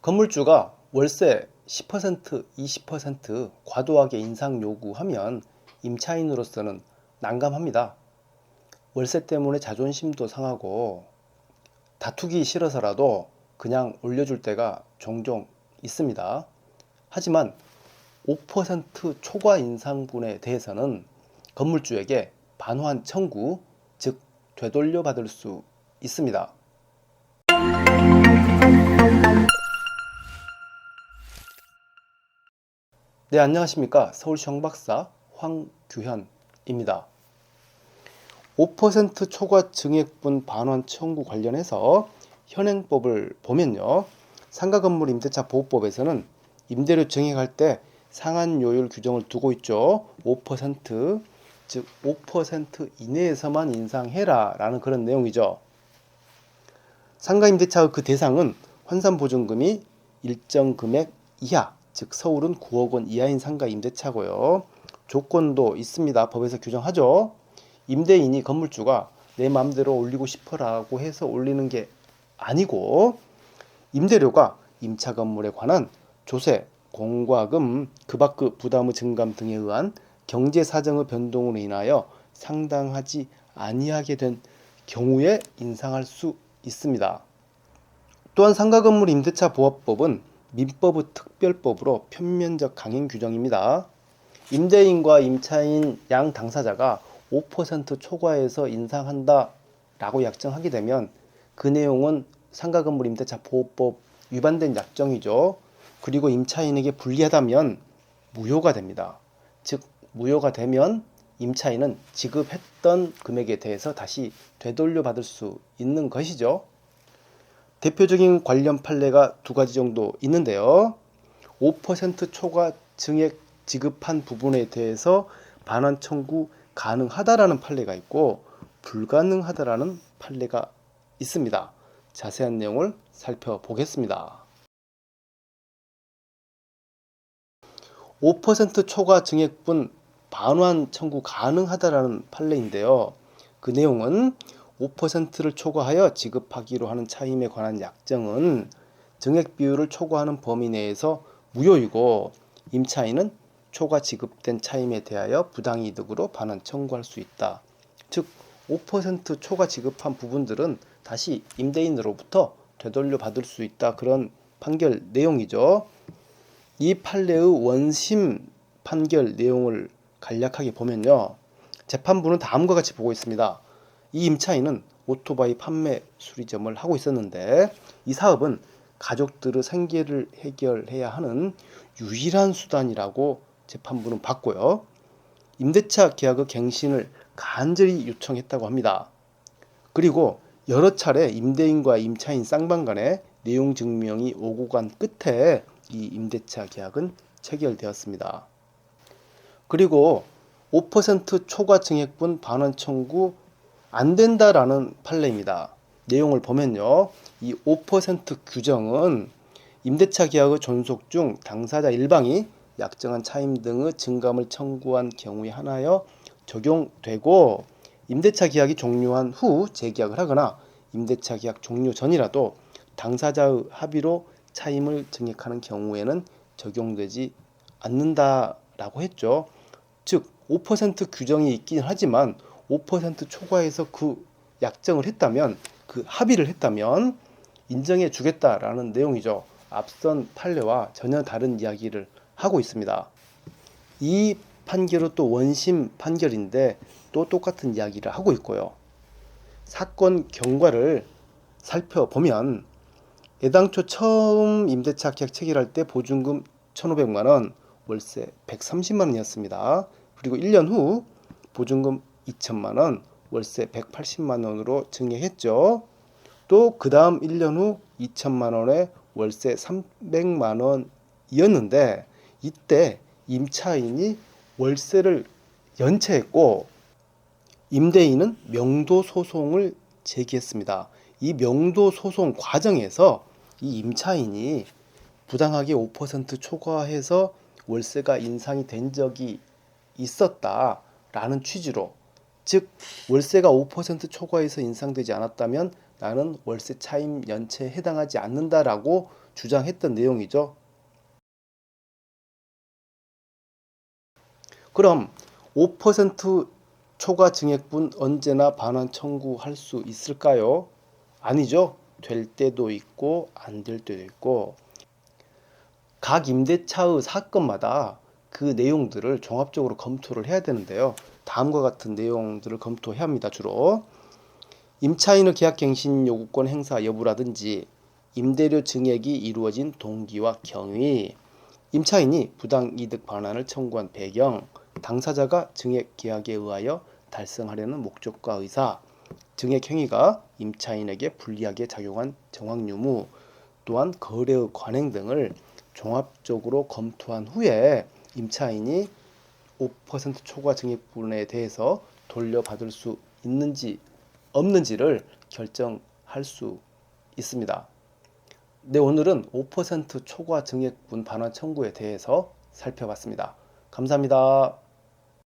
건물주가 월세 10%, 20% 과도하게 인상 요구하면 임차인으로서는 난감합니다. 월세 때문에 자존심도 상하고 다투기 싫어서라도 그냥 올려줄 때가 종종 있습니다. 하지만 5% 초과 인상분에 대해서는 건물주에게 반환 청구, 즉 되돌려 받을 수 있습니다. 네, 안녕하십니까. 서울시 형박사 황규현입니다. 5% 초과 증액분 반환 청구 관련해서 현행법을 보면요. 상가건물 임대차 보호법에서는 임대료 증액할 때 상한요율 규정을 두고 있죠. 5%, 즉 5% 이내에서만 인상해라 라는 그런 내용이죠. 상가 임대차의 그 대상은 환산보증금이 일정 금액 이하, 즉 서울은 9억 원 이하인 상가 임대차고요. 조건도 있습니다. 법에서 규정하죠. 임대인이 건물주가 내 마음대로 올리고 싶어라고 해서 올리는 게 아니고 임대료가 임차 건물에 관한 조세, 공과금, 그 밖의 부담의 증감 등에 의한 경제 사정의 변동으로 인하여 상당하지 아니하게 된 경우에 인상할 수 있습니다. 또한 상가건물 임대차 보호법은 민법의 특별법으로 편면적 강행 규정입니다. 임대인과 임차인 양 당사자가 5% 초과해서 인상한다 라고 약정하게 되면 그 내용은 상가건물 임대차 보호법 위반된 약정이죠. 그리고 임차인에게 불리하다면 무효가 됩니다. 즉 무효가 되면 임차인은 지급했던 금액에 대해서 다시 되돌려 받을 수 있는 것이죠. 대표적인 관련 판례가 두 가지 정도 있는데요. 5% 초과 증액 지급한 부분에 대해서 반환 청구 가능하다라는 판례가 있고 불가능하다라는 판례가 있습니다. 자세한 내용을 살펴보겠습니다. 5% 초과 증액분 반환 청구 가능하다라는 판례인데요. 그 내용은 5%를 초과하여 지급하기로 하는 차임에 관한 약정은 증액 비율을 초과하는 범위 내에서 무효이고 임차인은 초과 지급된 차임에 대하여 부당이득으로 반환 청구할 수 있다. 즉 5% 초과 지급한 부분들은 다시 임대인으로부터 되돌려 받을 수 있다. 그런 판결 내용이죠. 이 판례의 원심 판결 내용을 간략하게 보면요. 재판부는 다음과 같이 보고 있습니다. 이 임차인은 오토바이 판매 수리점을 하고 있었는데 이 사업은 가족들의 생계를 해결해야 하는 유일한 수단이라고 재판부는 봤고요. 임대차 계약의 갱신을 간절히 요청했다고 합니다. 그리고 여러 차례 임대인과 임차인 쌍방 간에 내용 증명이 오고 간 끝에 이 임대차 계약은 체결되었습니다. 그리고 5% 초과 증액분 반환 청구 안 된다라는 판례입니다. 내용을 보면요. 이 5% 규정은 임대차 계약의 존속 중 당사자 일방이 약정한 차임 등의 증감을 청구한 경우에 한하여 적용되고 임대차 계약이 종료한 후 재계약을 하거나 임대차 계약 종료 전이라도 당사자의 합의로 차임을 증액하는 경우에는 적용되지 않는다라고 했죠. 즉 5% 규정이 있긴 하지만 5% 초과해서 그 약정을 했다면 그 합의를 했다면 인정해 주겠다라는 내용이죠. 앞선 판례와 전혀 다른 이야기를 하고 있습니다. 이 판결은 또 원심 판결인데 또 똑같은 이야기를 하고 있고요. 사건 경과를 살펴보면 애당초 처음 임대차 계약 체결할 때 보증금 1,500만 원, 월세 130만 원이었습니다. 그리고 1년 후 보증금 2천만 원, 월세 180만 원으로 증액했죠. 또 그 다음 1년 후 2천만 원에 월세 300만 원이었는데 이때 임차인이 월세를 연체했고 임대인은 명도 소송을 제기했습니다. 이 명도 소송 과정에서 이 임차인이 부당하게 5% 초과해서 월세가 인상이 된 적이 있었다라는 취지로, 즉 월세가 5% 초과해서 인상되지 않았다면 나는 월세 차임 연체에 해당하지 않는다라고 주장했던 내용이죠. 그럼 5% 초과 증액분 언제나 반환 청구할 수 있을까요? 아니죠. 될 때도 있고 안 될 때도 있고 각 임대차의 사건마다 그 내용들을 종합적으로 검토를 해야 되는데요. 다음과 같은 내용들을 검토해야 합니다. 주로 임차인의 계약갱신 요구권 행사 여부라든지 임대료 증액이 이루어진 동기와 경위, 임차인이 부당이득 반환을 청구한 배경, 당사자가 증액 계약에 의하여 달성하려는 목적과 의사, 증액 행위가 임차인에게 불리하게 작용한 정황 유무, 또한 거래의 관행 등을 종합적으로 검토한 후에 임차인이 5% 초과 증액분에 대해서 돌려받을 수 있는지 없는지를 결정할 수 있습니다. 네, 오늘은 5% 초과 증액분 반환 청구에 대해서 살펴봤습니다. 감사합니다.